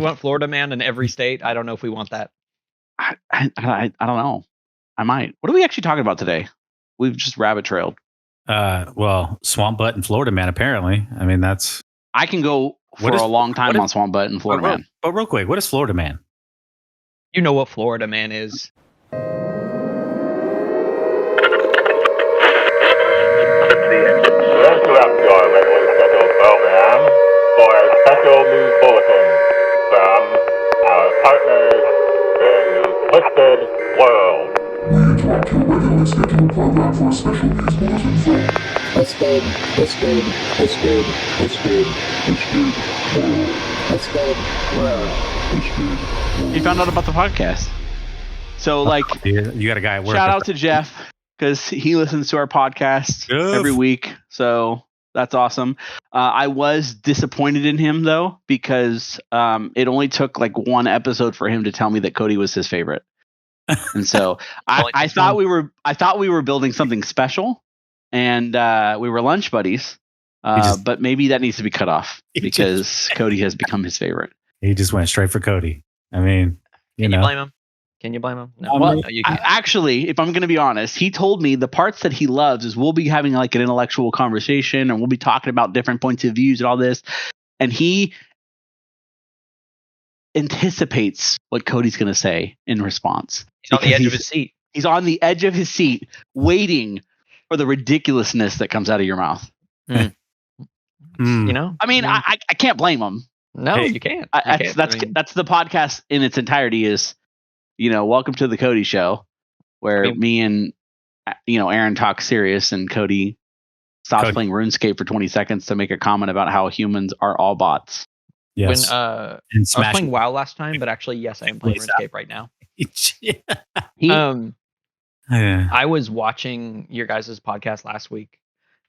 We want Florida man in every state. I don't know if we want that. I don't know. I might. What are we actually talking about today? We've just rabbit trailed. Well, swamp butt and Florida man. Apparently, I mean that's. I can go for a long time on swamp butt and Florida man. But real quick, what is Florida man? You know what Florida man is. Interrupt your regularly scheduled program for a special news bulletin from our partners in the Twisted World. We interrupt your regularly scheduled program for a special news bulletin from Twisted World. He found out about the podcast. So, like, you got a guy at work. Shout out to Jeff because he listens to our podcast every week. So that's awesome. I was disappointed in him though because it only took like one episode for him to tell me that Cody was his favorite, and so I thought we were building something special, and we were lunch buddies. But maybe that needs to be cut off because Cody has become his favorite. He just went straight for Cody. I mean, Can you blame him? Can you blame him? No. Well, actually, if I'm going to be honest, he told me the parts that he loves is we'll be having like an intellectual conversation and we'll be talking about different points of views and all this. And he anticipates what Cody's going to say in response. He's on the edge of his seat. He's on the edge of his seat waiting for the ridiculousness that comes out of your mouth. You know? I mean, I can't blame him. No, you can't. That's the podcast in its entirety is, welcome to the Cody show where me and, Aaron talk serious and Cody stops playing RuneScape for 20 seconds to make a comment about how humans are all bots. Yes. When I was playing WoW last time, but actually, yes, I am playing RuneScape right now. I was watching your guys' podcast last week,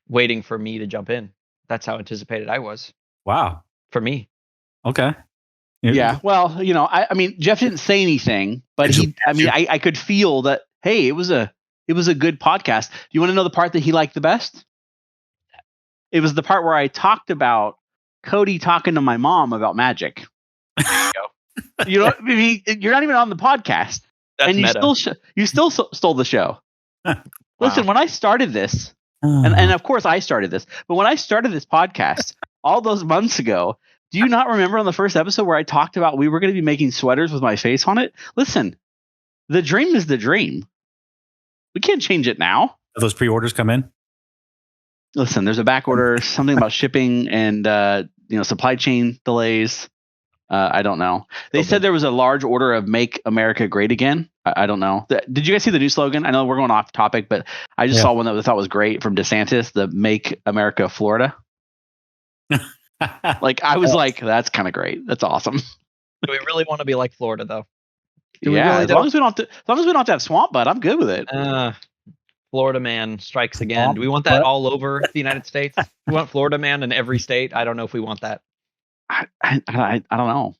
waiting for me to jump in. That's how anticipated I was. Wow. For me. Okay. Yeah. Well, I mean, Jeff didn't say anything, but I could feel that, hey, it was a good podcast. Do you want to know the part that he liked the best? It was the part where I talked about Cody talking to my mom about magic. You're not even on the podcast. That's and you still stole the show. Listen, when I started this, and of course I started this, but when I started this podcast all those months ago, do you not remember on the first episode where I talked about we were going to be making sweaters with my face on it? Listen, the dream is the dream. We can't change it now. Have those pre-orders come in? Listen, there's a back order, something about shipping and supply chain delays. I don't know. They said there was a large order of Make America Great Again. I don't know. Did you guys see the new slogan? I know we're going off topic, but I just saw one that I thought was great from DeSantis, the Make America Florida. I was like, that's kind of great. That's awesome. Do we really want to be like Florida, though? As long as we don't have to have swamp butt, I'm good with it. Florida man strikes again. Do we want that all over the United States? We want Florida man in every state. I don't know if we want that. I don't know.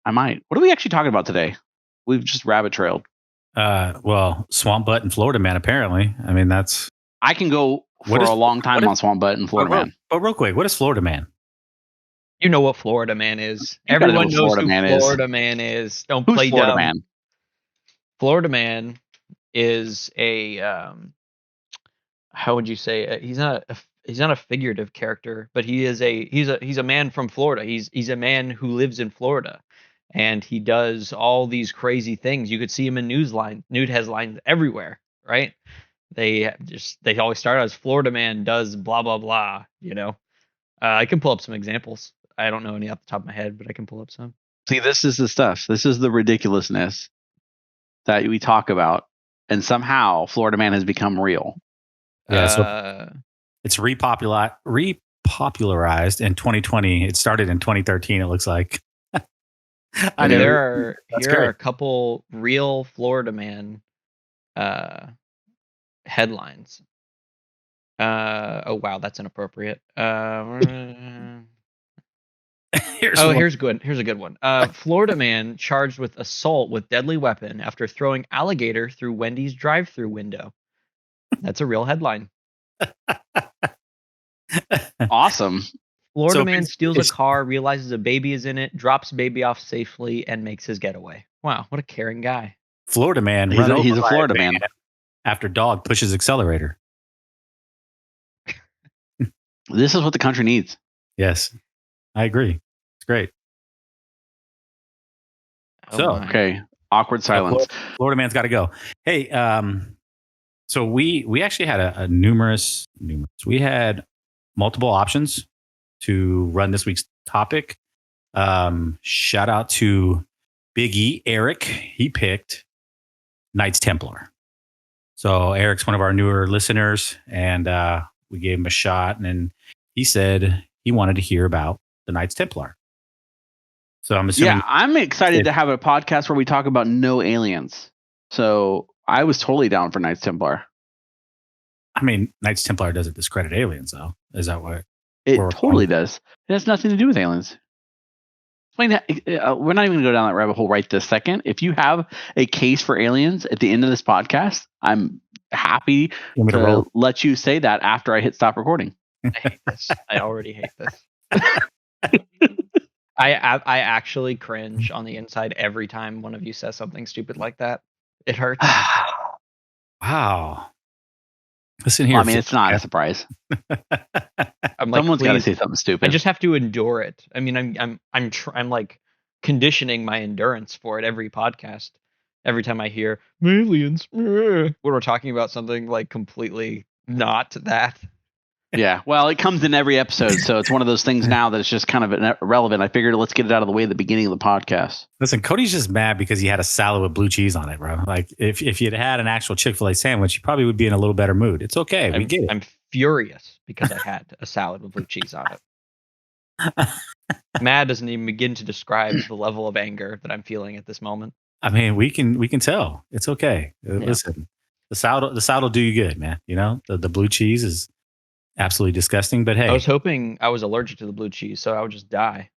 I might. What are we actually talking about today? We've just rabbit trailed. Well, swamp butt and Florida man. Apparently, I mean that's. I can go for a long time on swamp butt and Florida man. But real quick, what is Florida man? You know what Florida man is. Everyone knows who Florida man is. Don't play Florida dumb. Man? Florida man is a how would you say? He's not a figurative character, but he's a man from Florida. He's a man who lives in Florida, and he does all these crazy things. You could see him in nude headlines everywhere, right? They always start as Florida man does blah blah blah. I can pull up some examples. I don't know any off the top of my head, but I can pull up some. See, this is the stuff. This is the ridiculousness that we talk about, and somehow Florida man has become real. Yeah, so it's repopularized in 2020. It started in 2013. It looks like. Here are a couple real Florida man headlines. Oh wow, that's inappropriate. Here's a good one. Florida man charged with assault with deadly weapon after throwing alligator through Wendy's drive-through window. That's a real headline. Awesome. Florida So man steals a it's- car, realizes a baby is in it, drops baby off safely, and makes his getaway. Wow, what a caring guy. Florida man He's run over he's a by Florida van man. after dog pushes accelerator. This is what the country needs. Yes, I agree. It's great. Oh So, my. Okay, awkward silence. Florida man's got to go. Hey, so we actually had a numerous. We had multiple options to run this week's topic. Shout out to Big E Eric. He picked Knights Templar. So Eric's one of our newer listeners, and we gave him a shot. And then he said he wanted to hear about the Knights Templar. So I'm assuming. Yeah, I'm excited to have a podcast where we talk about no aliens. So I was totally down for Knights Templar. I mean, Knights Templar doesn't discredit aliens, though. Is that what? It Or- totally does. It has nothing to do with aliens. Explain that. We're not even going to go down that rabbit hole right this second. If you have a case for aliens at the end of this podcast, I'm happy You want me to to roll? let you say that after I hit stop recording. I hate this. I already hate this. I actually cringe on the inside every time one of you says something stupid like that. It hurts. Wow. Listen here. I mean, it's not a surprise. I'm like, Someone's got to please, say something stupid. I just have to endure it. I mean, I'm like conditioning my endurance for it every podcast. Every time I hear aliens, when we're talking about something like completely not that. Yeah, well, it comes in every episode, so it's one of those things now that it's just kind of irrelevant. I figured let's get it out of the way at the beginning of the podcast. Listen, Cody's just mad because he had a salad with blue cheese on it, bro. Like if you'd had an actual Chick-fil-A sandwich, you probably would be in a little better mood. It's okay. We get it. I'm furious because I had a salad with blue cheese on it. Mad doesn't even begin to describe the level of anger that I'm feeling at this moment. I mean, we can tell. It's okay. Listen, the salad will do you good, man. You know, the blue cheese is absolutely disgusting, but hey. I was hoping I was allergic to the blue cheese, so I would just die.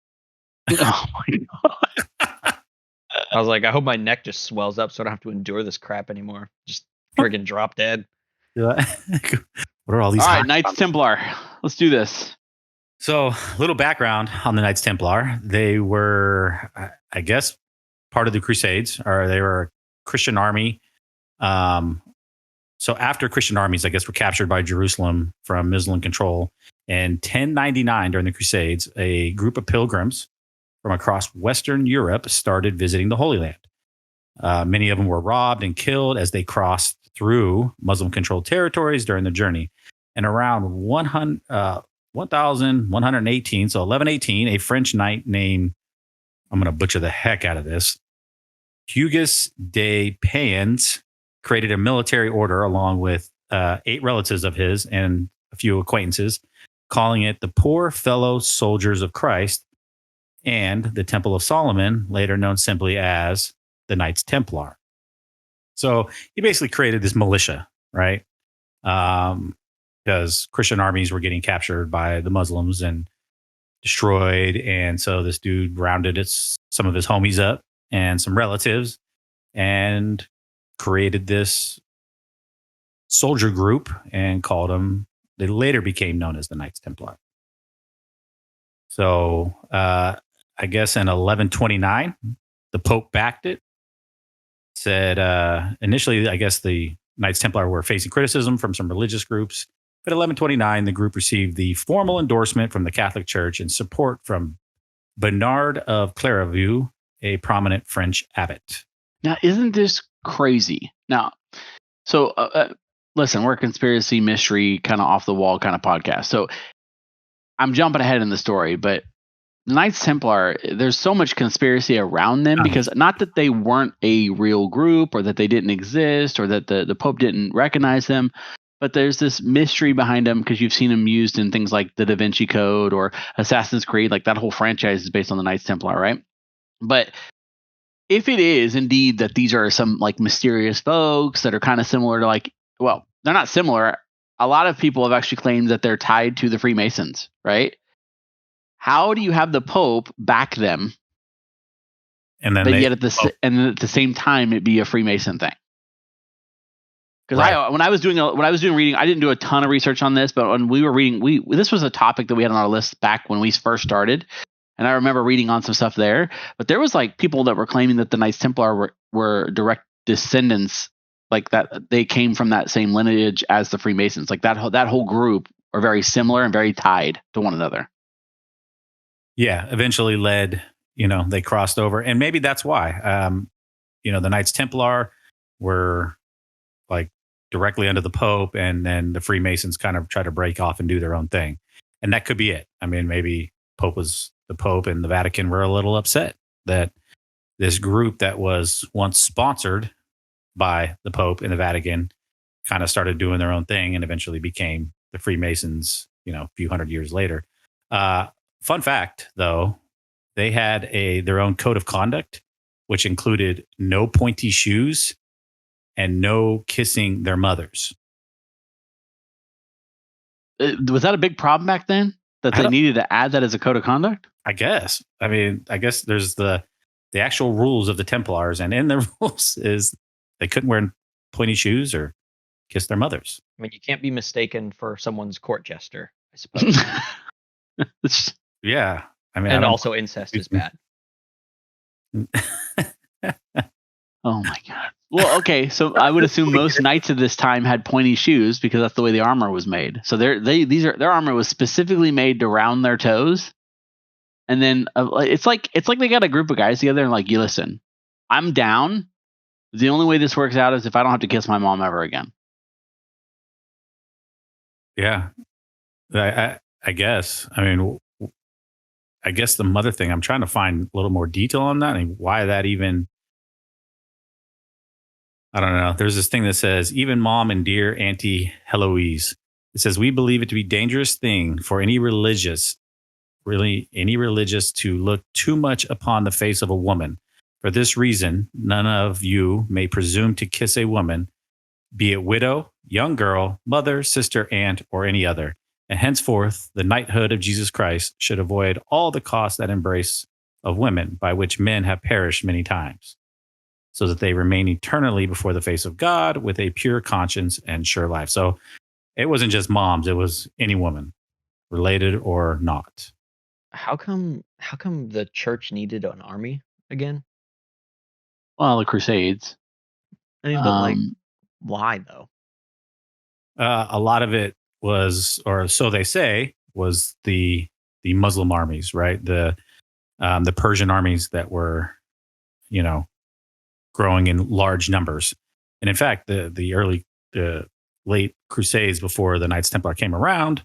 Oh my god! I was like, I hope my neck just swells up so I don't have to endure this crap anymore. Just friggin' drop dead. What are all these? All right, Knights Templar. Let's do this. So, little background on the Knights Templar. They were, I guess, part of the Crusades, or they were a Christian army. So after Christian armies, I guess, were captured by Jerusalem from Muslim control, in 1099 during the Crusades, a group of pilgrims from across Western Europe started visiting the Holy Land. Many of them were robbed and killed as they crossed through Muslim-controlled territories during the journey. And around 1118, so 1118, a French knight named, I'm going to butcher the heck out of this, Hugues de Payens, created a military order along with 8 relatives of his and a few acquaintances, calling it the Poor Fellow Soldiers of Christ and the Temple of Solomon, later known simply as the Knights Templar. So he basically created this militia, right? Because Christian armies were getting captured by the Muslims and destroyed. And so this dude rounded some of his homies up and some relatives and created this soldier group and called them, they later became known as the Knights Templar. So I guess in 1129, the Pope backed it, said initially, I guess the Knights Templar were facing criticism from some religious groups, but 1129, the group received the formal endorsement from the Catholic Church and support from Bernard of Clairvaux, a prominent French abbot. Now, isn't this crazy? Now, so listen, we're a conspiracy mystery kind of off the wall kind of podcast. So I'm jumping ahead in the story, but Knights Templar, there's so much conspiracy around them because not that they weren't a real group or that they didn't exist or that the Pope didn't recognize them, but there's this mystery behind them because you've seen them used in things like the Da Vinci Code or Assassin's Creed. Like that whole franchise is based on the Knights Templar, right? But if it is indeed that these are some like mysterious folks that are kind of similar to like, well, they're not similar. A lot of people have actually claimed that they're tied to the Freemasons, right? How do you have the Pope back them, And then but yet at the same time it be a Freemason thing? Because when I was doing reading, I didn't do a ton of research on this, but when we were reading, this was a topic that we had on our list back when we first started, and I remember reading on some stuff there. But there was like people that were claiming that the Knights Templar were direct descendants, like that they came from that same lineage as the Freemasons. Like that whole group are very similar and very tied to one another. Yeah, eventually led. They crossed over, and maybe that's why. The Knights Templar were like directly under the Pope, and then the Freemasons kind of try to break off and do their own thing. And that could be it. I mean, maybe Pope was the Pope and the Vatican were a little upset that this group that was once sponsored by the Pope and the Vatican kind of started doing their own thing and eventually became the Freemasons, a few hundred years later. Fun fact, though, they had their own code of conduct, which included no pointy shoes and no kissing their mothers. Was that a big problem back then that they needed to add that as a code of conduct? I guess. I mean, there's the actual rules of the Templars, and in the rules is they couldn't wear pointy shoes or kiss their mothers. I mean, you can't be mistaken for someone's court jester, I suppose. Yeah. I mean, and also incest is bad. Oh my God. Well, okay, so I would assume most knights of this time had pointy shoes because that's the way the armor was made. So their armor was specifically made to round their toes, and then it's like they got a group of guys together and like, you listen, I'm down. The only way this works out is if I don't have to kiss my mom ever again. Yeah, I guess. I mean, I guess the mother thing. I'm trying to find a little more detail on that and why that even. I don't know. There's this thing that says, even mom and dear Auntie Heloise. It says, we believe it to be a dangerous thing for any religious to look too much upon the face of a woman. For this reason, none of you may presume to kiss a woman, be it widow, young girl, mother, sister, aunt, or any other. And henceforth, the knighthood of Jesus Christ should avoid all the cost that embrace of women, by which men have perished many times, so that they remain eternally before the face of God with a pure conscience and sure life. So it wasn't just moms, it was any woman, related or not. How come the church needed an army again? Well, the Crusades. I mean, but why though? A lot of it was, or so they say, was the Muslim armies, right? The Persian armies that were, growing in large numbers. And in fact, the late Crusades before the Knights Templar came around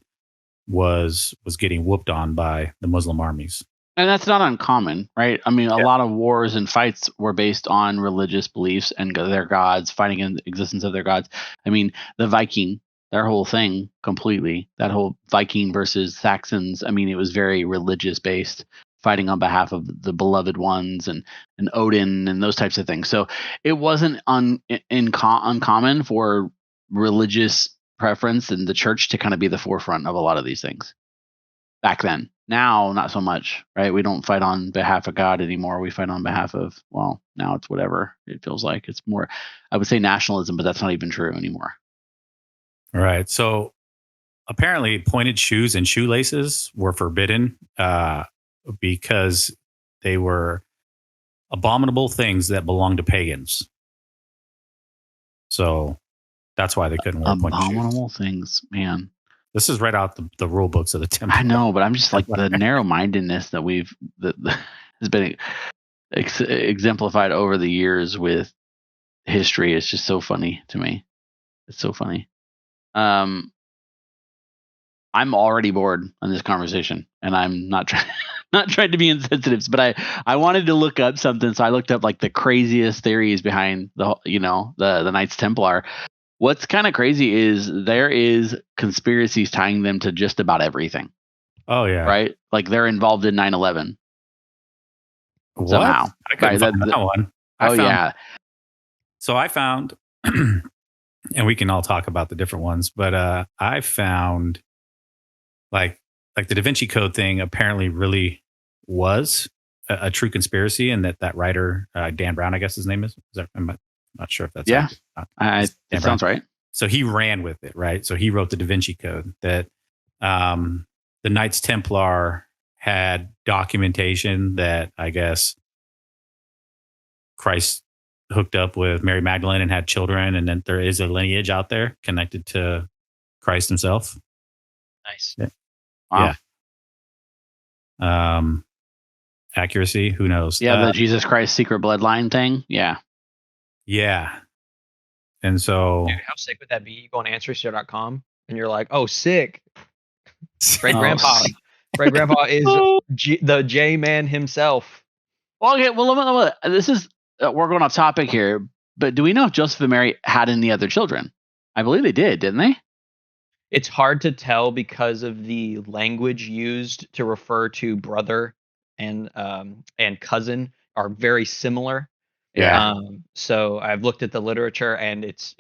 was getting whooped on by the Muslim armies. And that's not uncommon, right? I mean, a lot of wars and fights were based on religious beliefs and their gods, fighting in the existence of their gods. I mean, the Viking, their whole thing completely, that whole Viking versus Saxons, I mean, it was very religious based, fighting on behalf of the beloved ones and Odin and those types of things. So it wasn't uncommon for religious preference and the church to kind of be the forefront of a lot of these things back then. Now, not so much, right? We don't fight on behalf of God anymore. We fight on behalf of, well, now it's whatever it feels like. It's more, I would say nationalism, but that's not even true anymore. All right. So apparently pointed shoes and shoelaces were forbidden because they were abominable things that belonged to pagans. So that's why they couldn't wear pointed shoes. Abominable things, man. This is right out the rule books of the Templar. I know, but I'm just like the narrow-mindedness that has been exemplified over the years with history. It's just so funny to me. It's so funny. I'm already bored on this conversation, and I'm not trying to be insensitive, but I wanted to look up something, so I looked up like the craziest theories behind the Knights Templar. What's kind of crazy is there is conspiracies tying them to just about everything. Oh yeah, right. Like they're involved in 9/11. What? Somehow. I couldn't find that one. Yeah. So I found, and we can all talk about the different ones, but I found like the Da Vinci Code thing apparently really was a true conspiracy, and that writer Dan Brown, I guess his name is. I'm not sure if that's it sounds right. so he ran with it, right? So he wrote the Da Vinci Code that the Knights Templar had documentation that I guess Christ hooked up with Mary Magdalene and had children, and then there is a lineage out there connected to Christ himself. Nice. Yeah. Wow. Yeah. Accuracy, who knows? Yeah, the Jesus Christ secret bloodline thing. Yeah. Yeah. And so Dude, how sick would that be? You go on ancestry.com and you're like, oh, sick. Great Oh, grandpa. sick. Great grandpa is the J man himself. Well, okay. Well, this is we're going off topic here, but do we know if Joseph and Mary had any other children? I believe they did, didn't they? It's hard to tell because of the language used to refer to brother and cousin are very similar. Yeah. So I've looked at the literature and it's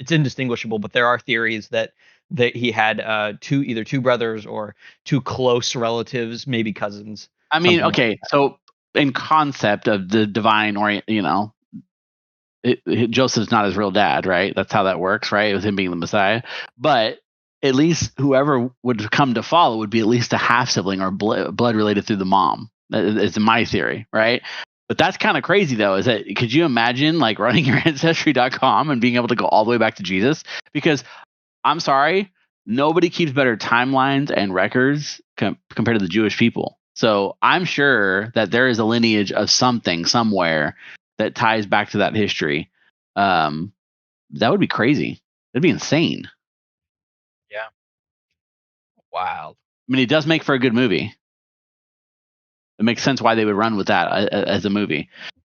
indistinguishable, but there are theories that he had either two brothers or two close relatives, maybe cousins. I mean, something okay. like that. So in concept of the divine Joseph's not his real dad, right? That's how that works, right? With him being the Messiah. But at least whoever would come to follow would be at least a half sibling or blood related through the mom. That is my theory, right? But that's kind of crazy, though. Is that could you imagine like running your ancestry.com and being able to go all the way back to Jesus? Because I'm sorry, nobody keeps better timelines and records compared to the Jewish people. So I'm sure that there is a lineage of something somewhere that ties back to that history. That would be crazy. That'd be insane. Yeah. Wow. I mean, it does make for a good movie. It makes sense why they would run with that as a movie.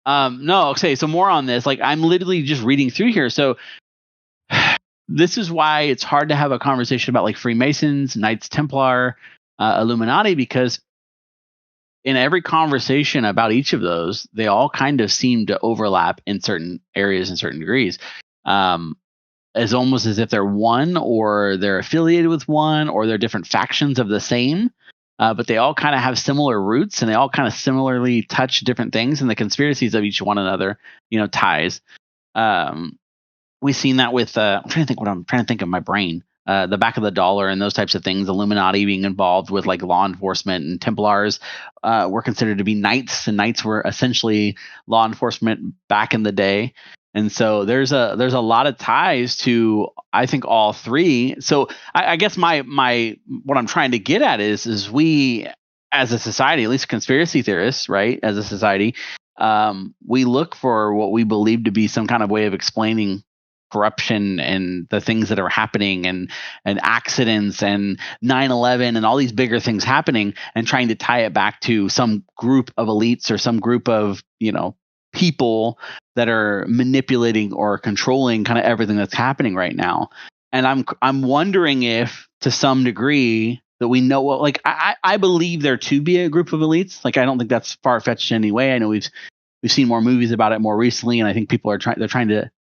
No, okay. So more on this. Like, I'm literally just reading through here. So this is why it's hard to have a conversation about like Freemasons, Knights Templar, Illuminati, because in every conversation about each of those, they all kind of seem to overlap in certain areas and certain degrees. As almost as if they're one, or they're affiliated with one, or they're different factions of the same. But they all kind of have similar roots, and they all kind of similarly touch different things, and the conspiracies of each one another, ties. We've seen that with I'm trying to think of my brain. The back of the dollar and those types of things. Illuminati being involved with like law enforcement, and Templars were considered to be knights, and knights were essentially law enforcement back in the day. And so there's a lot of ties to, I think, all three. So I guess my what I'm trying to get at is we as a society, at least conspiracy theorists, right, as a society, we look for what we believe to be some kind of way of explaining corruption and the things that are happening, and accidents and 9/11 and all these bigger things happening, and trying to tie it back to some group of elites or some group of people that are manipulating or controlling kind of everything that's happening right now. And I'm wondering if to some degree that we know what, like, I believe there to be a group of elites. Like, I don't think that's far-fetched in any way. I know we've seen more movies about it more recently, and I think people are trying to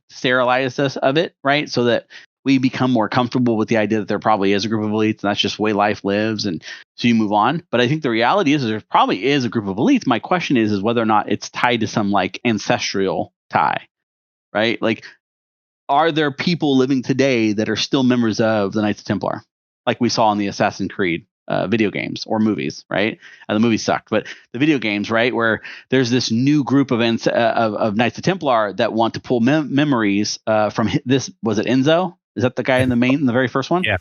sterilize us of it, right? So that we become more comfortable with the idea that there probably is a group of elites, and that's just the way life lives, and so you move on. But I think the reality is there probably is a group of elites. My question is whether or not it's tied to some like ancestral tie, right? Like, are there people living today that are still members of the Knights Templar, like we saw in the Assassin's Creed video games or movies, right? The movies sucked, but the video games, right, where there's this new group of Knights of Templar that want to pull memories from this. Was it Enzo? Is that the guy in the very first one? Yeah.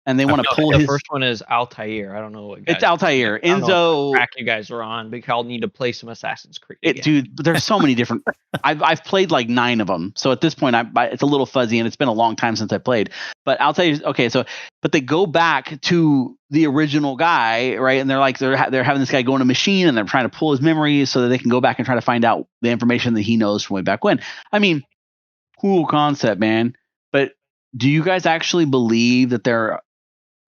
And they want to pull the his. first one is Altair. I don't know what. It's Altair. Enzo. Track you guys are on, because I'll need to play some Assassin's Creed. Dude, there's so many different. I've played like 9 of them, so at this point, it's a little fuzzy, and it's been a long time since I played. But Altair, okay, so but they go back to the original guy, right? And they're like they're having this guy go in a machine, and they're trying to pull his memories so that they can go back and try to find out the information that he knows from way back when. I mean, cool concept, man. But do you guys actually believe that there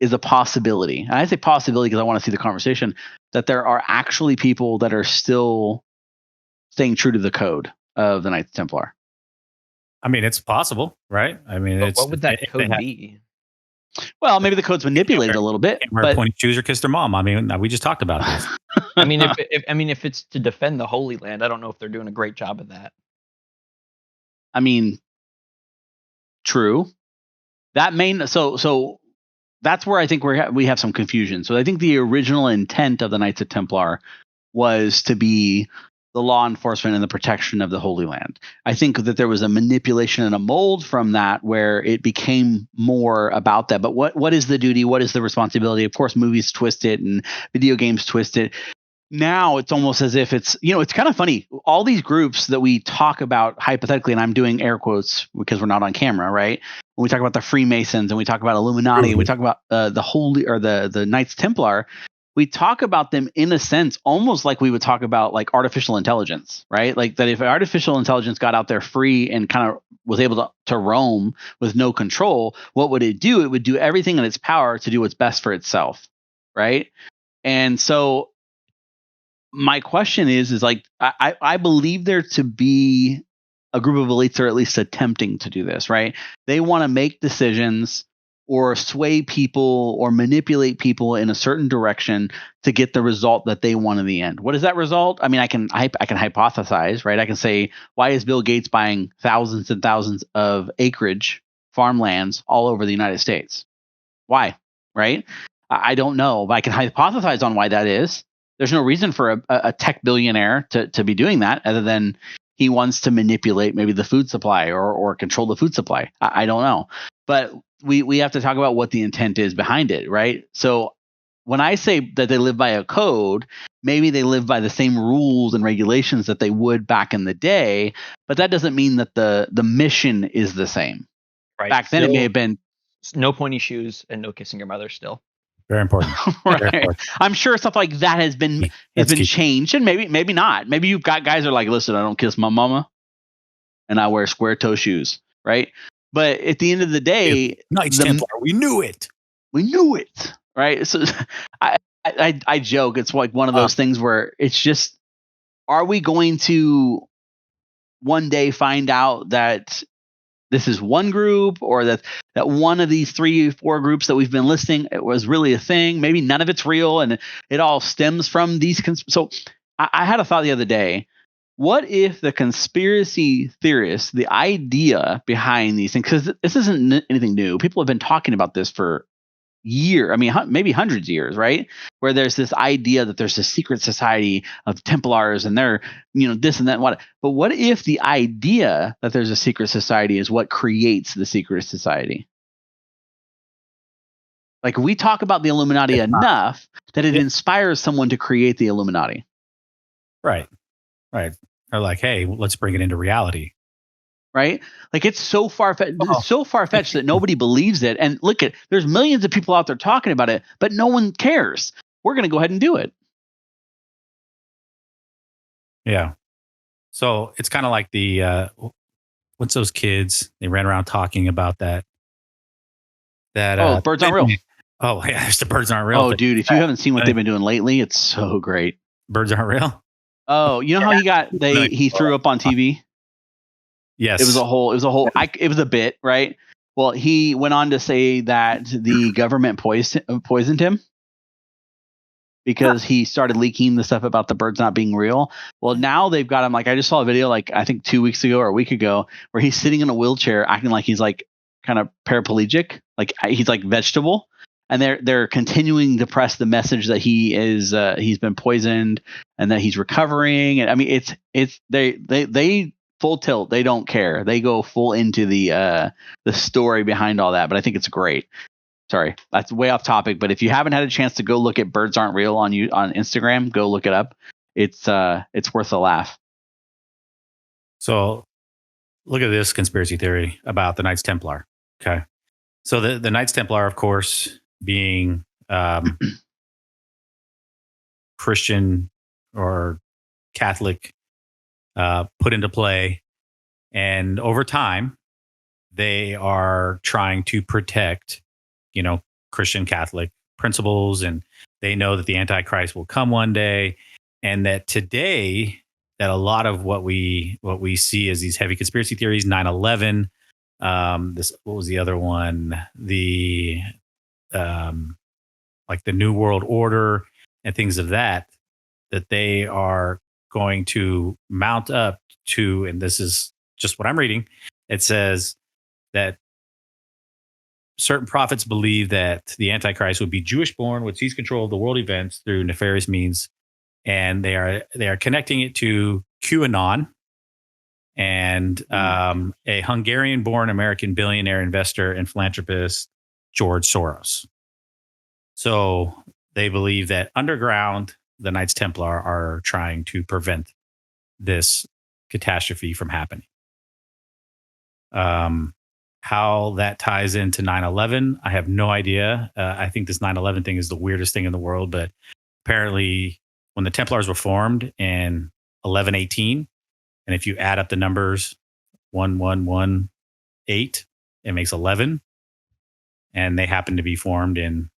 is a possibility? And I say possibility because I want to see the conversation, that there are actually people that are still staying true to the code of the Knights Templar. I mean, it's possible, right? I mean, what would that code be? Well, maybe the code's manipulated a little bit. But point, choose, or kiss their mom. I mean, we just talked about this. I mean, if it's to defend the Holy Land, I don't know if they're doing a great job of that. I mean, True. That so that's where I think we have some confusion. So I think the original intent of the Knights of Templar was to be the law enforcement and the protection of the Holy Land. I think that there was a manipulation and a mold from that where it became more about that. But what is the duty? What is the responsibility? Of course, movies twist it and video games twist it. Now it's almost as if it's kind of funny. All these groups that we talk about hypothetically, and I'm doing air quotes because we're not on camera, right? When we talk about the Freemasons and we talk about Illuminati, and we talk about the Holy or the Knights Templar, we talk about them in a sense almost like we would talk about like artificial intelligence, right? Like that if artificial intelligence got out there free and kind of was able to roam with no control, what would it do? It would do everything in its power to do what's best for itself, right? And so my question is like I believe there to be a group of elites, or at least attempting to do this, right? They want to make decisions or sway people or manipulate people in a certain direction to get the result that they want in the end. What is that result? I mean, I can hypothesize, right? I can say, why is Bill Gates buying thousands and thousands of acreage farmlands all over the United States? Why, right? I don't know, but I can hypothesize on why that is. There's no reason for a tech billionaire to be doing that other than he wants to manipulate maybe the food supply or control the food supply. I don't know. But we have to talk about what the intent is behind it, right? So when I say that they live by a code, maybe they live by the same rules and regulations that they would back in the day, but that doesn't mean that the mission is the same. Right. Back then, it may have been no pointy shoes and no kissing your mother still. Very important. right. Very important. I'm sure stuff like that has been changed, and maybe not. Maybe you've got guys that are like, listen, I don't kiss my mama, and I wear square toe shoes, right? But at the end of the day, Knights Templar, we knew it. We knew it, right? So I joke. It's like one of those things where it's just, are we going to one day find out that this is one group, or that one of these 3 or 4 groups that we've been listing, it was really a thing? Maybe none of it's real, and it all stems from these. So I had a thought the other day. What if the conspiracy theorists, the idea behind these things, because this isn't anything new. People have been talking about this for years. I mean, maybe hundreds of years, right? Where there's this idea that there's a secret society of Templars and they're, this and that and what. But what if the idea that there's a secret society is what creates the secret society? Like, we talk about the Illuminati enough that it inspires someone to create the Illuminati. Right. Or like, hey, let's bring it into reality. Right? Like, it's so far-fetched that nobody believes it. And look there's millions of people out there talking about it, but no one cares. We're going to go ahead and do it. Yeah. So it's kind of like the, what's those kids? They ran around talking about that. Birds aren't real. Oh, yeah. There's the birds aren't real. Oh, dude, if you haven't seen what they've been doing lately, it's so great. Birds aren't real. Oh, you know how he threw up on TV? Yes. It was a bit, right? Well, he went on to say that the government poisoned him because he started leaking the stuff about the birds not being real. Well, now they've got him, like, I just saw a video, like, I think 2 weeks ago or a week ago, where he's sitting in a wheelchair acting like he's like kind of paraplegic, like he's like vegetable. And they're continuing to press the message that he's been poisoned and that he's recovering. And I mean, they full tilt. They don't care. They go full into the story behind all that. But I think it's great. Sorry, that's way off topic. But if you haven't had a chance to go look at Birds Aren't Real on Instagram, go look it up. It's worth a laugh. So look at this conspiracy theory about the Knights Templar. Okay, so the Knights Templar, of course, being Christian or Catholic, put into play, and over time they are trying to protect Christian Catholic principles, and they know that the Antichrist will come one day, and that today that a lot of what we see as these heavy conspiracy theories, 9/11, this, what was the other one, the like the New World Order and things of that they are going to mount up to, and this is just what I'm reading. It says that certain prophets believe that the Antichrist would be Jewish born, would seize control of the world events through nefarious means, and they are connecting it to QAnon and a Hungarian-born American billionaire investor and philanthropist George Soros. So they believe that underground, the Knights Templar are trying to prevent this catastrophe from happening. How that ties into 9/11, I have no idea. I think this 9/11 thing is the weirdest thing in the world, but apparently when the Templars were formed in 1118, and if you add up the numbers 1118, it makes 11, and they happen to be formed in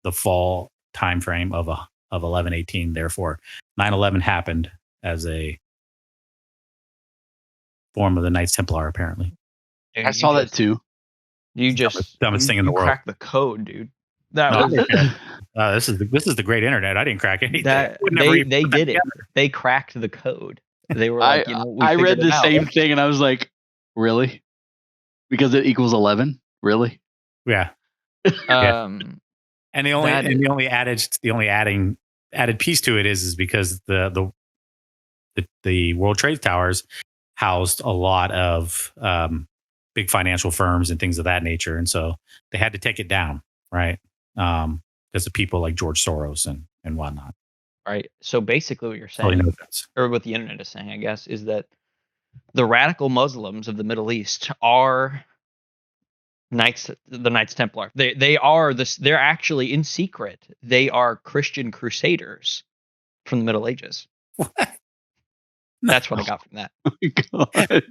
the fall time frame of 1118. Therefore, 9/11 happened as a form of the Knights Templar, apparently. Dude, I saw that too. You just dumbest thing in the world. cracked the code, dude. That No, was this is the great internet. I didn't crack anything. that they did it. They cracked the code. They were like, I read the same thing. thing and I was like, really? Because it equals 11? Really? Yeah. And the only added piece to it is because the World Trade Towers housed a lot of big financial firms and things of that nature, and so they had to take it down, right? Because of people like George Soros and whatnot. Right. So basically, what you're saying, or what the internet is saying, I guess, is that the radical Muslims of the Middle East are the Knights Templar. They are this. They're actually in secret. They are Christian crusaders from the Middle Ages. What? That's what I got from that. Oh my God.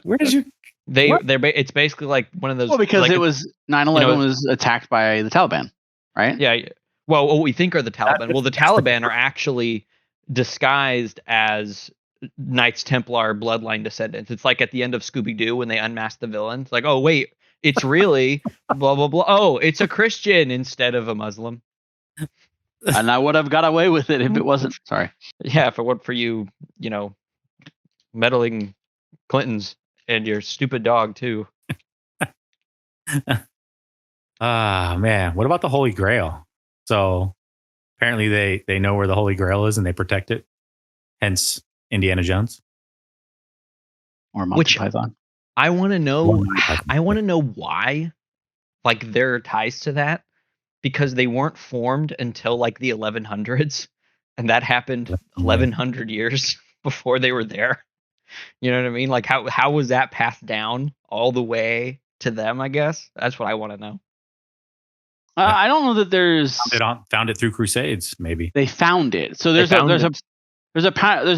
Where did you? It's basically like one of those. Well, because like it was 9/11 was attacked by the Taliban, right? Yeah. Well, what we think are the Taliban. Well, the Taliban are actually disguised as Knights Templar bloodline descendants. It's like at the end of Scooby-Doo when they unmask the villains. Like, oh wait, it's really blah blah blah. Oh, it's a Christian instead of a Muslim. And I would have got away with it if it wasn't. Sorry. Yeah, if it weren't for you, meddling Clintons and your stupid dog too. Man, what about the Holy Grail? So apparently they know where the Holy Grail is and they protect it. Hence Indiana Jones Or Monty Python. I want to know. I want to know why, like their ties to that, because they weren't formed until like the 1100s, and that happened 1100 years before they were there. You know what I mean? Like how was that passed down all the way to them? I guess that's what I want to know. I don't know that there's. Found it through Crusades, maybe. They found it. So there's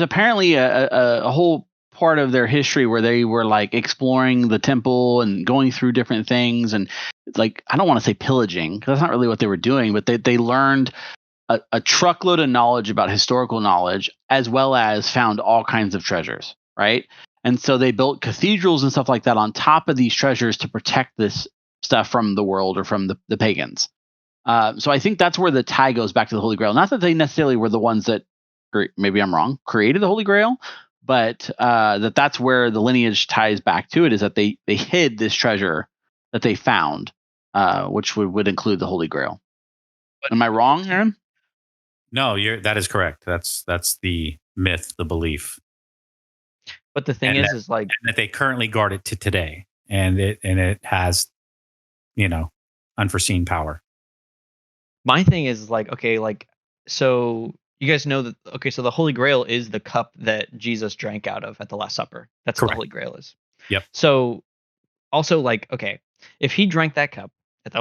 apparently a whole part of their history where they were like exploring the temple and going through different things, and like I don't want to say pillaging because that's not really what they were doing, but they learned a truckload of knowledge about historical knowledge as well as found all kinds of treasures, right? And so they built cathedrals and stuff like that on top of these treasures to protect this stuff from the world or from the pagans. So I think that's where the tie goes back to the Holy Grail. Not that they necessarily were the ones that, maybe I'm wrong, created the Holy Grail, but that's where the lineage ties back to it, is that they hid this treasure that they found, which would include the Holy Grail. Am I wrong, Aaron? No, that is correct. That's the myth, the belief. But the thing is like that they currently guard it to today, and it has, unforeseen power. My thing is like, okay, like, so you guys know that, okay, so the Holy Grail is the cup that Jesus drank out of at the Last Supper. That's what the Holy Grail is. Yep. So also like, okay, if he drank that cup at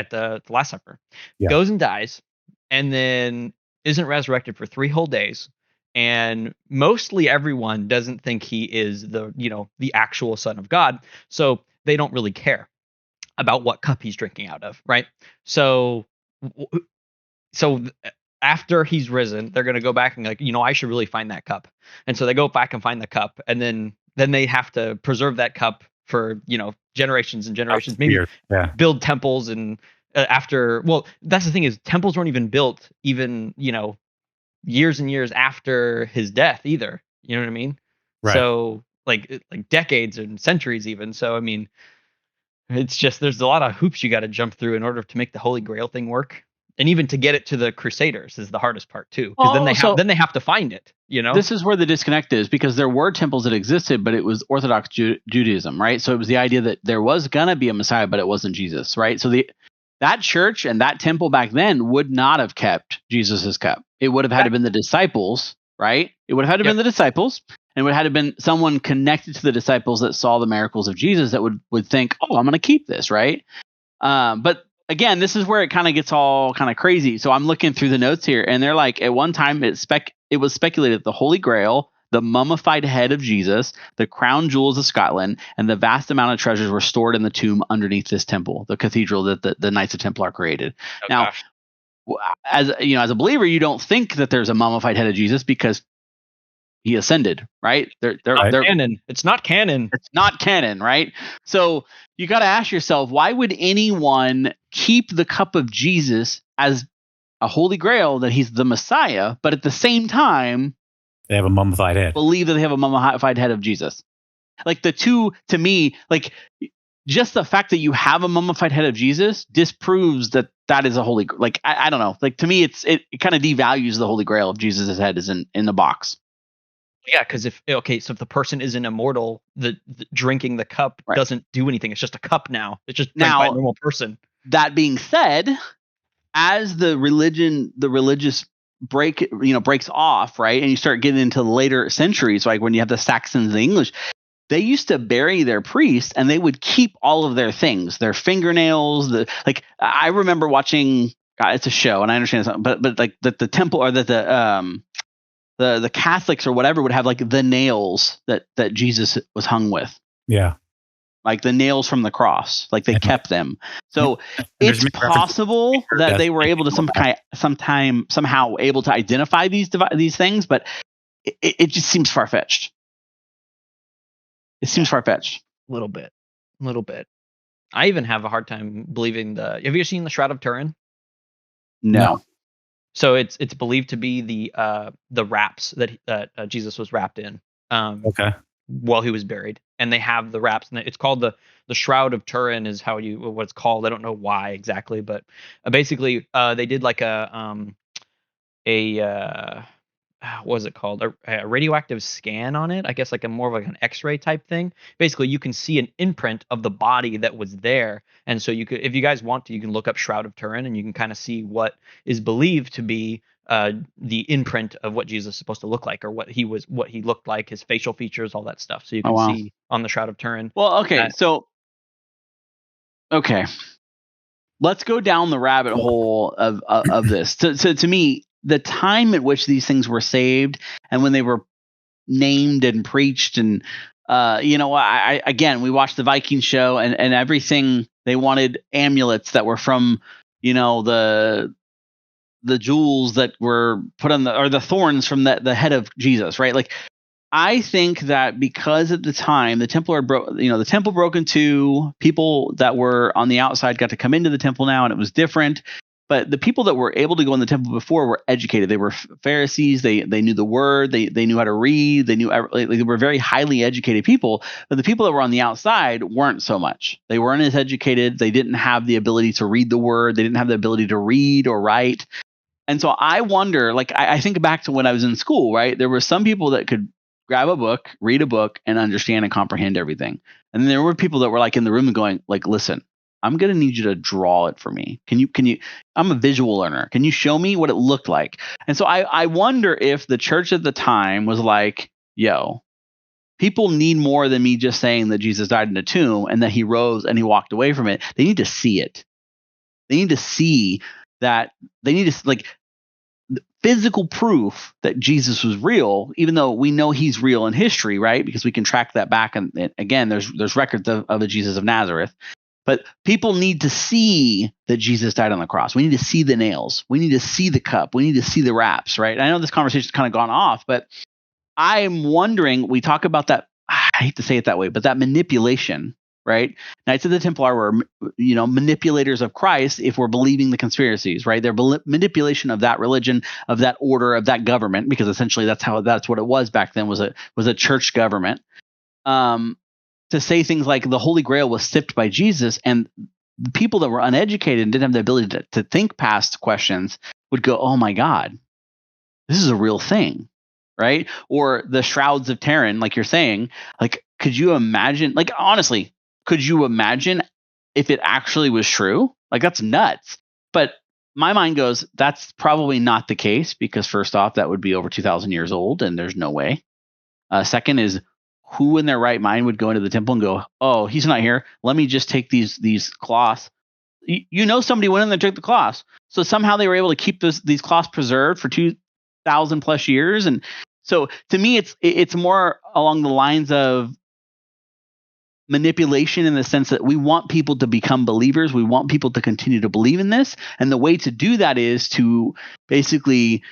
the Last Supper, goes and dies, and then isn't resurrected for 3 whole days, and mostly everyone doesn't think he is the actual Son of God, so they don't really care about what cup he's drinking out of, right? So after he's risen, they're going to go back and like, I should really find that cup. And so they go back and find the cup, and then they have to preserve that cup for, generations and generations, maybe build temples. And that's the thing is temples weren't even built even, years and years after his death either. You know what I mean? Right. So like decades and centuries even. So, I mean, It's just there's a lot of hoops you got to jump through in order to make the Holy Grail thing work, and even to get it to the Crusaders is the hardest part too, because then they have to find it. This is where the disconnect is, because there were temples that existed, but it was Orthodox Judaism, right? So it was the idea that there was gonna be a Messiah, but it wasn't Jesus, right? So that church and that temple back then would not have kept Jesus's cup. It would have had to been the disciples, right? It would have had to been the disciples, and it would have had to been someone connected to the disciples that saw the miracles of Jesus that would think, oh, I'm going to keep this, right? But again, this is where it kind of gets all kind of crazy. So I'm looking through the notes here, and they're like, at one time it was speculated that the Holy Grail, the mummified head of Jesus, the crown jewels of Scotland, and the vast amount of treasures were stored in the tomb underneath this temple, the cathedral that the Knights of Templar created. Oh, now, gosh. as a believer, you don't think that there's a mummified head of Jesus because he ascended, right? Canon. It's not canon. It's not canon, right? So you got to ask yourself, why would anyone keep the cup of Jesus as a holy grail, that he's the Messiah, but at the same time they have a mummified head? Believe that they have a mummified head of Jesus. Like the two, to me, like just the fact that you have a mummified head of Jesus disproves that is a holy. Like I don't know. Like to me, it kind of devalues the holy grail of Jesus' head is in the box. Yeah, because so if the person isn't immortal, the drinking the cup doesn't do anything. It's just a cup now. It's just drank by a normal person. That being said, as the religious breaks off, right, and you start getting into later centuries, like when you have the Saxons and the English, they used to bury their priests, and they would keep all of their things, their fingernails. I remember watching. God, it's a show, and I understand something, but like the temple or the Catholics or whatever would have like the nails that Jesus was hung with. Yeah. Like the nails from the cross, like they kept them. So it's possible that they were able to somehow able to identify these things, but it just seems far fetched. It seems far fetched. A little bit. I even have a hard time believing have you seen the Shroud of Turin? No. So it's believed to be the wraps that Jesus was wrapped in. While he was buried, and they have the wraps, and it's called the Shroud of Turin is what it's called. I don't know why exactly, but basically they did like what was it called, a radioactive scan on it, I guess, like a more of like an X-ray type thing. Basically you can see an imprint of the body that was there, and so you could, if you guys want to, you can look up Shroud of Turin and you can kind of see what is believed to be the imprint of what Jesus is supposed to look like, or what he looked like, his facial featers, all that stuff. So you can see on the Shroud of Turin. Well, okay, let's go down the rabbit hole of this. So to me, the time at which these things were saved and when they were named and preached, and we watched the Viking show and everything. They wanted amulets that were from the jewels that were put on the thorns from the head of Jesus, right? Like, I think that because at the time the temple broke in two, people that were on the outside got to come into the temple now, and it was different. But the people that were able to go in the temple before were educated. They were Pharisees. They knew the word. They knew how to read. They were very highly educated people. But the people that were on the outside weren't so much. They weren't as educated. They didn't have the ability to read the word. They didn't have the ability to read or write. And so I wonder, like, I think back to when I was in school, right? There were some people that could grab a book, read a book, and understand and comprehend everything. And then there were people that were like in the room and going, like, listen, I'm going to need you to draw it for me. Can you, I'm a visual learner. Can you show me what it looked like? And so I wonder if the church at the time was like, yo, people need more than me just saying that Jesus died in a tomb and that he rose and he walked away from it. They need to see it. They need to see that. They need to, like, physical proof that Jesus was real, even though we know he's real in history, right? Because we can track that back. And again, there's records of the Jesus of Nazareth. But people need to see that Jesus died on the cross. We need to see the nails. We need to see the cup. We need to see the wraps, right? I know this conversation's kind of gone off, but I'm wondering, we talk about that, I hate to say it that way, but that manipulation, right? Knights of the Templar were, manipulators of Christ if we're believing the conspiracies, right? Their manipulation of that religion, of that order, of that government, because essentially that's what it was back then, was a church government. to say things like the Holy Grail was sipped by Jesus, and the people that were uneducated and didn't have the ability to think past questions would go, oh my God, this is a real thing, right? Or the shrouds of Turin, like you're saying, like, could you imagine, like, honestly, could you imagine if it actually was true? Like, that's nuts. But my mind goes, that's probably not the case, because first off, that would be over 2,000 years old, and there's no way. Second is, who in their right mind would go into the temple and go, oh, he's not here, let me just take these cloths. You know, somebody went in there and took the cloths. So somehow they were able to keep these cloths preserved for 2,000 plus years. And so to me, it's more along the lines of manipulation, in the sense that we want people to become believers. We want people to continue to believe in this. And the way to do that is to basically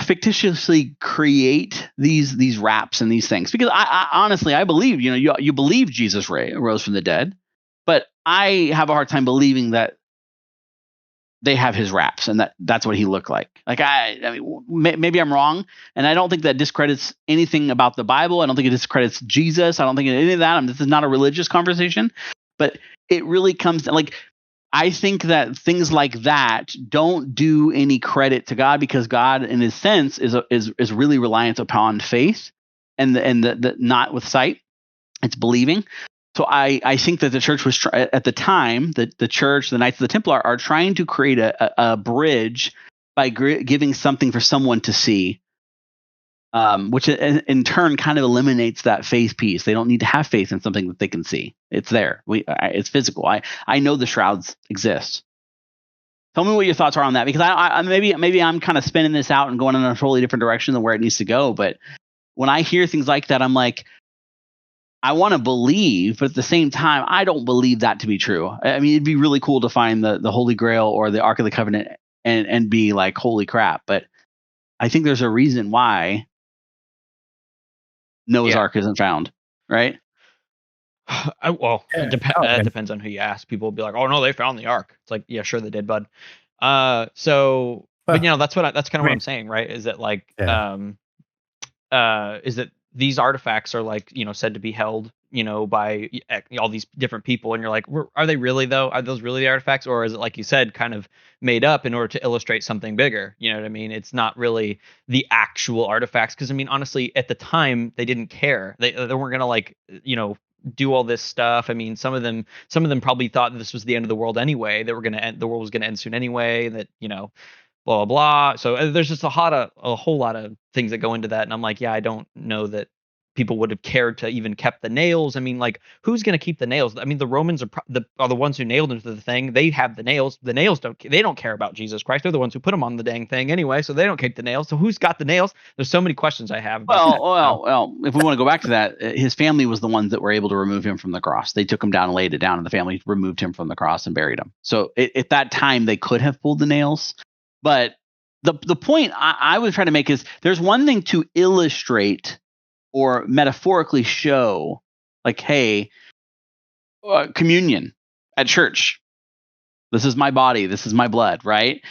fictitiously create these raps and these things. Because I honestly, I believe, you believe Jesus rose from the dead, but I have a hard time believing that they have his raps and that's what he looked like. Like, I mean, maybe I'm wrong, and I don't think that discredits anything about the Bible. I don't think it discredits Jesus. I don't think any of that. This is not a religious conversation, but it really comes to, like, I think that things like that don't do any credit to God, because God, in his sense, is really reliant upon faith and the not with sight. It's believing. So I think that the church was at the time, the church, the Knights of the Templar, are trying to create a bridge by giving something for someone to see, which in turn kind of eliminates that faith piece. They don't need to have faith in something that they can see. It's there. It's physical. I know the shrouds exist. Tell me what your thoughts are on that, because I maybe I'm kind of spinning this out and going in a totally different direction than where it needs to go. But when I hear things like that, I'm like, I want to believe, but at the same time, I don't believe that to be true. I mean, it'd be really cool to find the Holy Grail or the Ark of the Covenant and be like, holy crap. But I think there's a reason why Noah's Ark isn't found, right? It depends on who you ask. People will be like, "Oh no, they found the Ark." It's like, yeah, sure they did, bud. But that's kind of what I'm saying, right? Is that like, is that these artifacts are like, said to be held, by all these different people, and you're like, are they really though? Are those really the artifacts, or is it, like you said, kind of made up in order to illustrate something bigger? You know what I mean? It's not really the actual artifacts, because I mean, honestly, at the time they didn't care. They weren't gonna, like, do all this stuff. I mean, some of them probably thought that this was the end of the world anyway. The world was gonna end soon anyway. That blah blah blah. So there's just a whole lot of things that go into that, and I'm like, yeah, I don't know that people would have cared to even kept the nails. I mean, like, who's going to keep the nails? I mean, the Romans are the ones who nailed into the thing. They have the nails. The nails don't care about Jesus Christ. They're the ones who put them on the dang thing anyway, so they don't keep the nails. So who's got the nails? There's so many questions I have. Well, if we want to go back to that, his family was the ones that were able to remove him from the cross. They took him down and laid it down, and the family removed him from the cross and buried him. So at that time, they could have pulled the nails. But the point I was trying to make is, there's one thing to illustrate or metaphorically show, like, hey, communion at church. This is my body. This is my blood, right?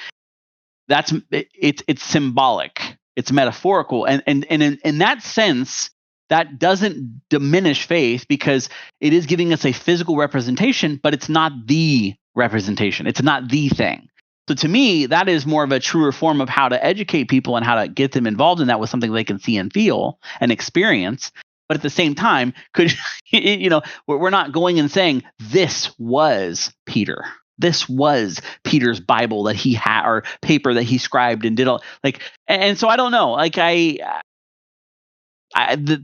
It's symbolic. It's metaphorical. And in that sense, that doesn't diminish faith, because it is giving us a physical representation, but it's not the representation. It's not the thing. So to me, that is more of a truer form of how to educate people and how to get them involved in that with something they can see and feel and experience. But at the same time, we're not going and saying this was Peter. This was Peter's Bible that he had, or paper that he scribed and did all, like. And so I don't know. Like, the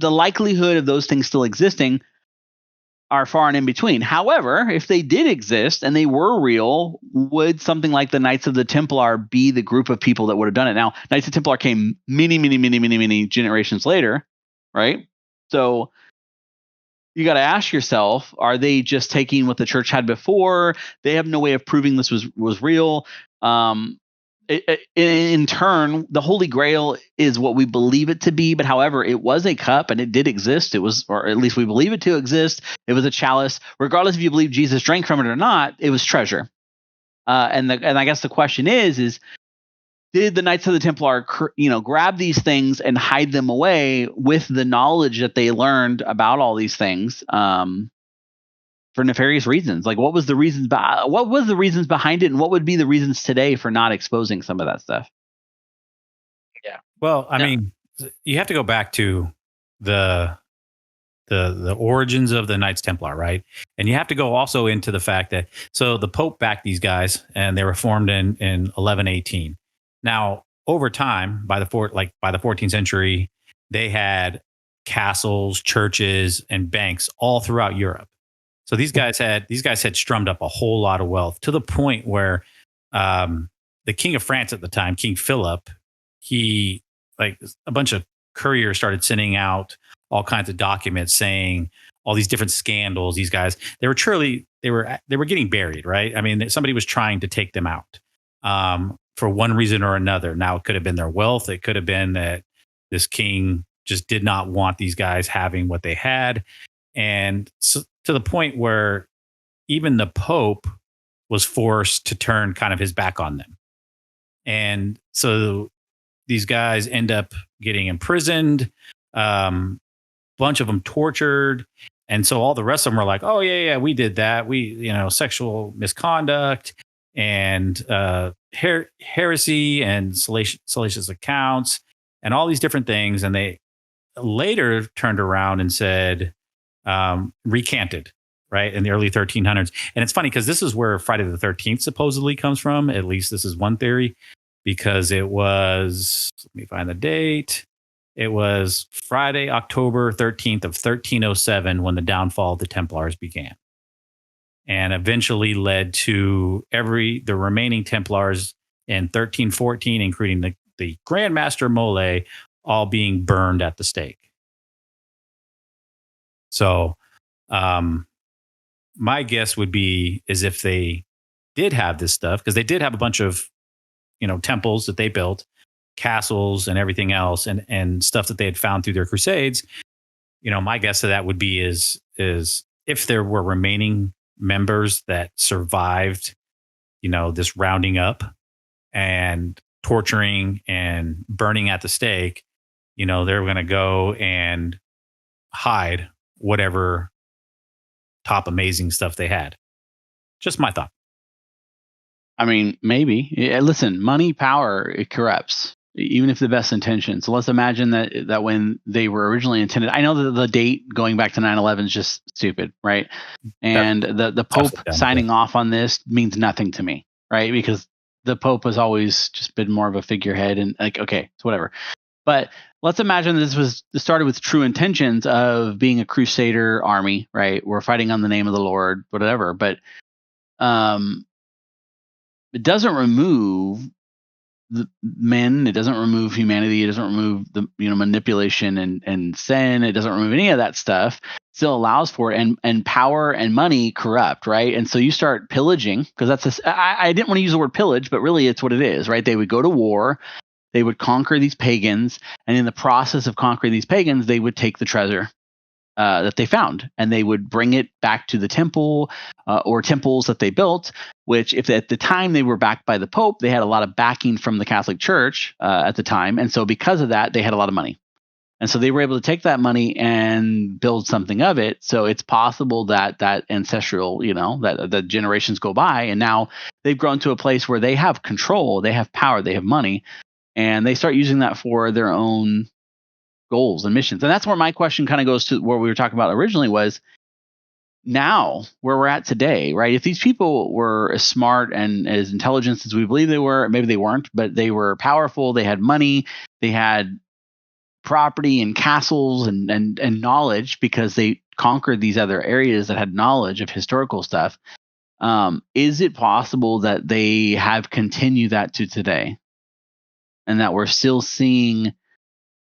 likelihood of those things still existing are far and in between. However, if they did exist and they were real, would something like the Knights of the Templar be the group of people that would have done it? Now, Knights of the Templar came many generations later, right? So you got to ask yourself, are they just taking what the church had before? They have no way of proving this was real. In turn, the Holy Grail is what we believe it to be. But however, it was a cup and it did exist. It was, or at least we believe it to exist. It was a chalice. Regardless if you believe Jesus drank from it or not, it was treasure. And I guess the question is did the Knights of the Templar, grab these things and hide them away with the knowledge that they learned about all these things for nefarious reasons? Like, what was the reasons behind it, and what would be the reasons today for not exposing some of that stuff? Yeah. Well, I mean, you have to go back to the origins of the Knights Templar, right? And you have to go also into the fact that the Pope backed these guys, and they were formed in 1118. Now, over time, by the 14th century, they had castles, churches, and banks all throughout Europe. So these guys had strummed up a whole lot of wealth to the point where the King of France at the time, King Philip, a bunch of couriers started sending out all kinds of documents saying all these different scandals. These guys, they were getting buried, right? I mean, somebody was trying to take them out for one reason or another. Now, it could have been their wealth. It could have been that this king just did not want these guys having what they had. And so, to the point where even the Pope was forced to turn kind of his back on them. And so these guys end up getting imprisoned, bunch of them tortured. And so all the rest of them were like, oh, yeah, we did that. We, sexual misconduct and heresy and salacious accounts and all these different things. And they later turned around and said, recanted, right, in the early 1300s. And it's funny because this is where Friday the 13th supposedly comes from. At least this is one theory, because it was, let me find the date. It was Friday, October 13th of 1307 when the downfall of the Templars began, and eventually led to the remaining Templars in 1314, including the Grand Master Mole, all being burned at the stake. So my guess would be is if they did have this stuff, because they did have a bunch of temples that they built, castles and everything else, and stuff that they had found through their crusades. My guess of that would be is if there were remaining members that survived this rounding up and torturing and burning at the stake, they were going to go and hide whatever top amazing stuff they had. Just my thought. I mean, maybe. Listen, money, power, it corrupts, even if the best intentions. So let's imagine that when they were originally intended, I know that the date going back to 9/11 is just stupid, right? And the Pope signing off on this means nothing to me, right? Because the Pope has always just been more of a figurehead, and okay, it's whatever. But let's imagine this started with true intentions of being a crusader army, right? We're fighting on the name of the Lord, whatever. But it doesn't remove the men. It doesn't remove humanity. It doesn't remove the manipulation and sin. It doesn't remove any of that stuff. Still allows for it, and power and money corrupt, right? And so you start pillaging, because I didn't want to use the word pillage, but really it's what it is, right? They would go to war. They would conquer these pagans, and in the process of conquering these pagans, they would take the treasure that they found, and they would bring it back to the temple or temples that they built, which if at the time they were backed by the Pope, they had a lot of backing from the Catholic Church at the time. And so because of that, they had a lot of money. And so they were able to take that money and build something of it. So it's possible that ancestral, that generations go by, and now they've grown to a place where they have control, they have power, they have money, and they start using that for their own goals and missions. And that's where my question kind of goes to where we were talking about originally, was now where we're at today, right? If these people were as smart and as intelligent as we believe they were, maybe they weren't, but they were powerful, they had money, they had property and castles and knowledge, because they conquered these other areas that had knowledge of historical stuff. Is it possible that they have continued that to today, and that we're still seeing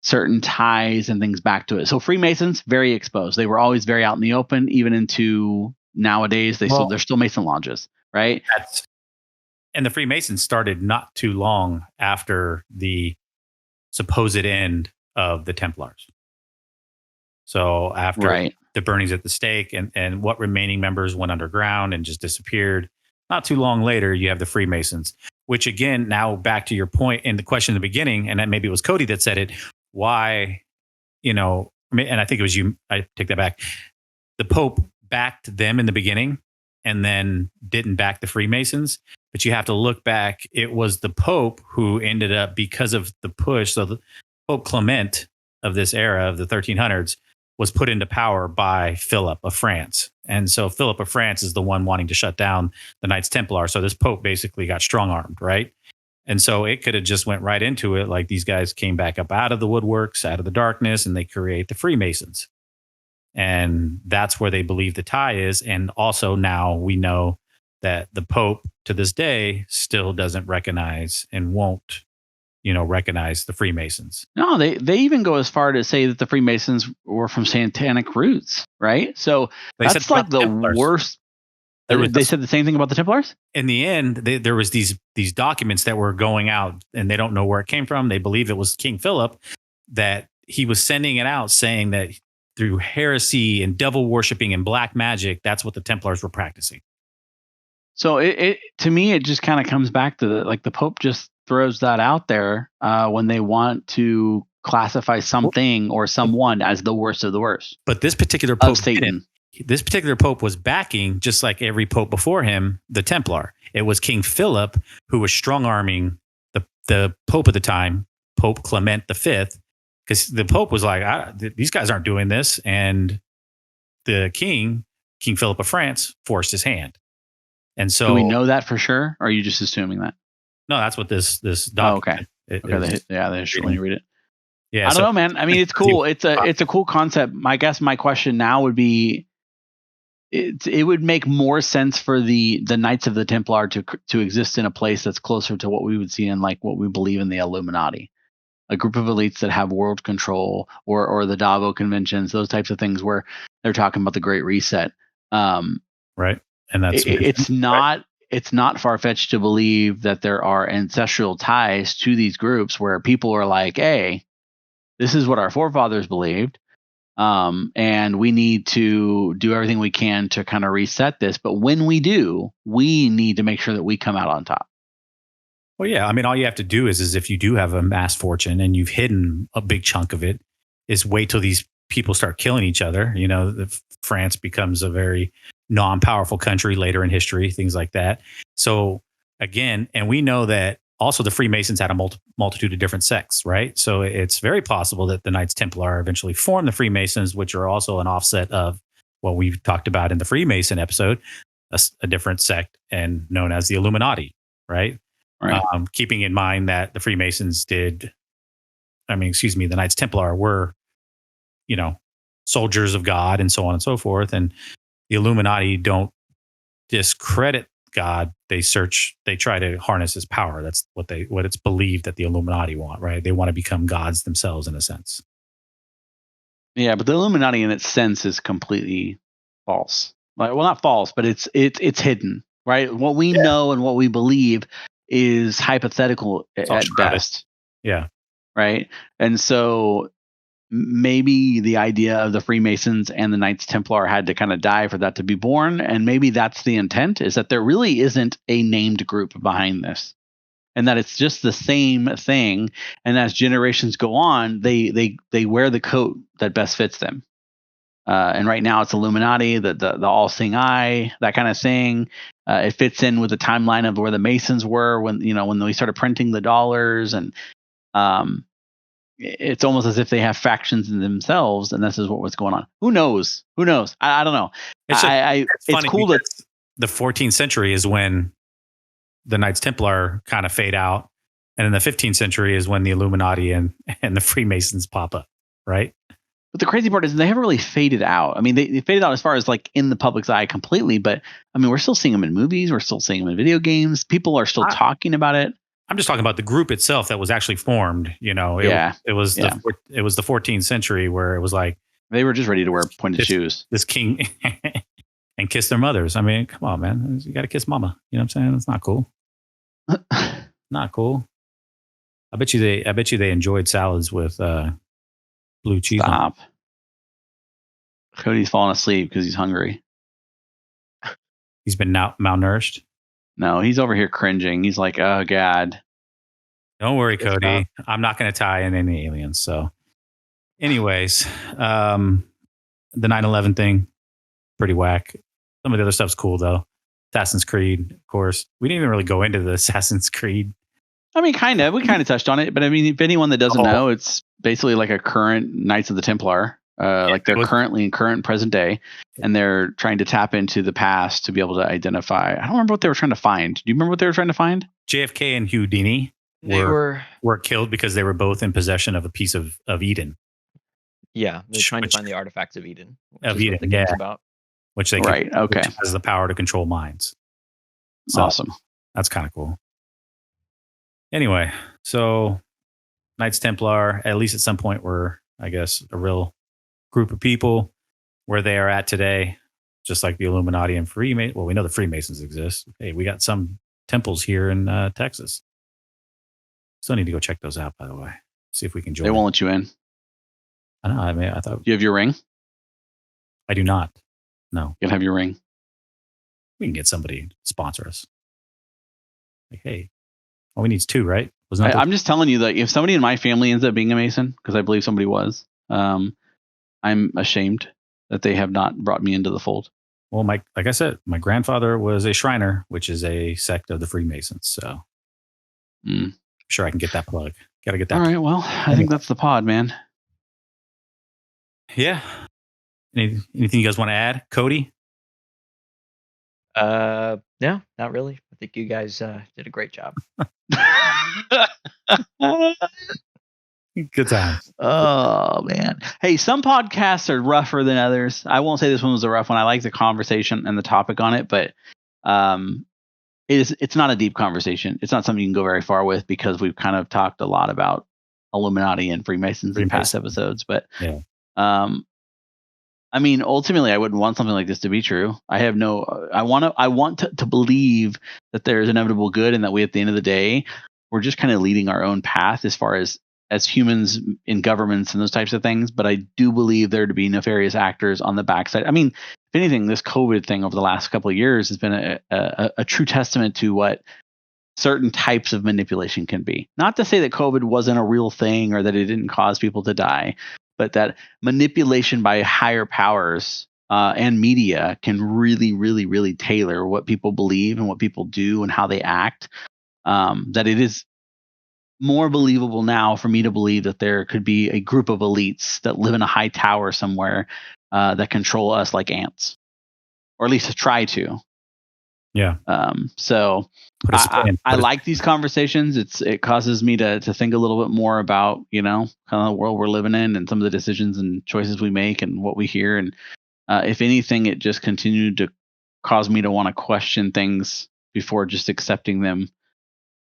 certain ties and things back to it? So Freemasons, very exposed. They were always very out in the open, even into nowadays. They're still Mason lodges, right? And the Freemasons started not too long after the supposed end of the Templars. So after the burnings at the stake and what remaining members went underground and just disappeared, not too long later, you have the Freemasons, Which again, now back to your point in the question in the beginning, and then maybe it was Cody that said it. Why, and I think it was you. I take that back. The Pope backed them in the beginning, and then didn't back the Freemasons. But you have to look back. It was the Pope who ended up, because of the push. So the Pope Clement of this era of the 1300s was put into power by Philip of France. And so Philip of France is the one wanting to shut down the Knights Templar. So this Pope basically got strong-armed, right? And so it could have just went right into it. Like these guys came back up out of the woodworks, out of the darkness, and they create the Freemasons. And that's where they believe the tie is. And also now we know that the Pope to this day still doesn't recognize and won't, recognize the Freemasons. No, they even go as far to say that the Freemasons were from satanic roots, right? So that's like the worst. They said the same thing about the Templars? In the end, there was these documents that were going out, and they don't know where it came from. They believe it was King Philip, that he was sending it out saying that through heresy and devil worshiping and black magic, that's what the Templars were practicing. So it to me, it just kind of comes back to the Pope just throws that out there when they want to classify something or someone as the worst of the worst. But this particular Pope didn't. This particular Pope was backing, just like every Pope before him, the Templar. It was King Philip who was strong-arming the Pope at the time, Pope Clement V, because the Pope was like, these guys aren't doing this. And the King Philip of France, forced his hand. And so, do we know that for sure? Or are you just assuming that? No, that's what this document. The history when you read it. Yeah, I don't know, man. I mean, it's cool. It's a cool concept. I guess my question now would be, it would make more sense for the Knights of the Templar to exist in a place that's closer to what we would see in like what we believe in the Illuminati, a group of elites that have world control, or the Davos conventions, those types of things where they're talking about the Great Reset. Right, and that's it's not far-fetched to believe that there are ancestral ties to these groups where people are like, hey, this is what our forefathers believed. And we need to do everything we can to kind of reset this. But when we do, we need to make sure that we come out on top. Well, yeah. I mean, all you have to do is if you do have a mass fortune and you've hidden a big chunk of it, is wait till these people start killing each other. France becomes a very non-powerful country later in history, things like that. So again, and we know that also the Freemasons had a multitude of different sects, right? So it's very possible that the Knights Templar eventually formed the Freemasons, which are also an offset of what we've talked about in the Freemason episode, a different sect and known as the Illuminati, right? Keeping in mind that the Freemasons the Knights Templar were, soldiers of God and so on and so forth. And the Illuminati don't discredit God. They try to harness his power. That's what it's believed that the Illuminati want, right? They want to become gods themselves in a sense. Yeah, but the Illuminati in its sense is completely false. Well, not false, but it's hidden, right? What we know and what we believe is hypothetical at best. Yeah. Right. And so maybe the idea of the Freemasons and the Knights Templar had to kind of die for that to be born. And maybe that's the intent, is that there really isn't a named group behind this, and that it's just the same thing. And as generations go on, they wear the coat that best fits them. And right now it's Illuminati, the all-seeing eye, that kind of thing. It fits in with the timeline of where the Masons were when we started printing the dollars, and it's almost as if they have factions in themselves, and this is what was going on. Who knows? I don't know. It's cool that the 14th century is when the Knights Templar kind of fade out, and in the 15th century is when the Illuminati and the Freemasons pop up, right? But the crazy part is they haven't really faded out. I mean, they faded out as far as like in the public's eye completely, but I mean, we're still seeing them in movies. We're still seeing them in video games. People are still talking about it. I'm just talking about the group itself that was actually formed. It was the 14th century where it was like they were just ready to wear pointed shoes. This king and kiss their mothers. I mean, come on, man, you got to kiss mama. You know what I'm saying? It's not cool. Not cool. I bet you they enjoyed salads with blue cheese. Stop. Cody's falling asleep because he's hungry. He's been malnourished. No, he's over here cringing. He's like, oh, God. Don't worry, It's Cody. not. I'm not going to tie in any aliens. So, anyways, the 9/11 thing, pretty whack. Some of the other stuff's cool though. Assassin's Creed, of course. We didn't even really go into the Assassin's Creed. I mean, kind of. We kind of touched on it, but I mean, if anyone that doesn't know, it's basically like a current Knights of the Templar. Like they're currently in current present day, and they're trying to tap into the past to be able to identify. I don't remember what they were trying to find. Do you remember what they were trying to find? JFK and Houdini were killed because they were both in possession of a piece of Eden. Yeah, they're trying to find the artifacts of Eden. Of Eden, the game's about. Which they right, okay. Which has the power to control minds. So awesome. That's kind of cool. Anyway, so Knights Templar, at least at some point, were, I guess, a real group of people where they are at today, just like the Illuminati and Freemasons. Well, we know the Freemasons exist. Hey, we got some temples here in Texas. Still need to go check those out, by the way. See if we can join. They won't let you in. I know. I mean, I thought. Do you have your ring? I do not. No. You can have your ring. We can get somebody to sponsor us. Like, hey, all we need is 2, right? I'm just telling you that if somebody in my family ends up being a Mason, because I believe somebody was, I'm ashamed that they have not brought me into the fold. Well, like I said, my grandfather was a Shriner, which is a sect of the Freemasons. So I'm sure I can get that plug. Got to get that. All right. Well, I think that's the pod, man. Yeah. Anything you guys want to add, Cody? No, not really. I think you guys did a great job. Good time. Oh man. Hey, some podcasts are rougher than others. I won't say this one was a rough one. I like the conversation and the topic on it, but it's not a deep conversation. It's not something you can go very far with because we've kind of talked a lot about Illuminati and Freemasons in past episodes. But yeah. I mean, ultimately, I wouldn't want something like this to be true. I want to believe that there's inevitable good and that we, at the end of the day, we're just kind of leading our own path as far as humans in governments and those types of things. But I do believe there to be nefarious actors on the backside. I mean, if anything, this COVID thing over the last couple of years has been a true testament to what certain types of manipulation can be. Not to say that COVID wasn't a real thing or that it didn't cause people to die, but that manipulation by higher powers and media can really, really, really tailor what people believe and what people do and how they act. That it is more believable now for me to believe that there could be a group of elites that live in a high tower somewhere that control us like ants, or at least to try to. Yeah. So I like these conversations. It causes me to think a little bit more about, kind of the world we're living in and some of the decisions and choices we make and what we hear. And if anything, it just continued to cause me to want to question things before just accepting them.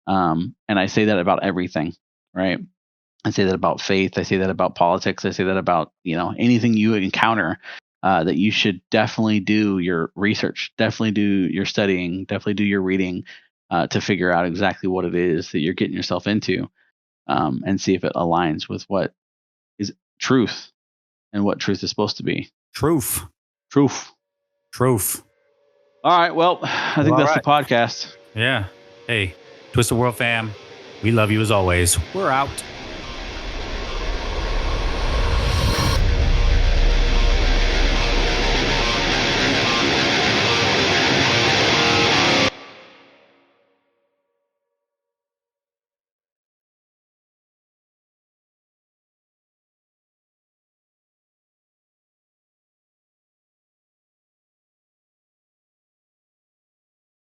And I say that about everything, right? I say that about faith. I say that about politics. I say that about, anything you encounter. That you should definitely do your research, definitely do your studying, definitely do your reading to figure out exactly what it is that you're getting yourself into, and see if it aligns with what is truth and what truth is supposed to be. Truth. All right. Well, I think that's the podcast. Yeah. Hey, Twisted World fam, we love you as always. We're out.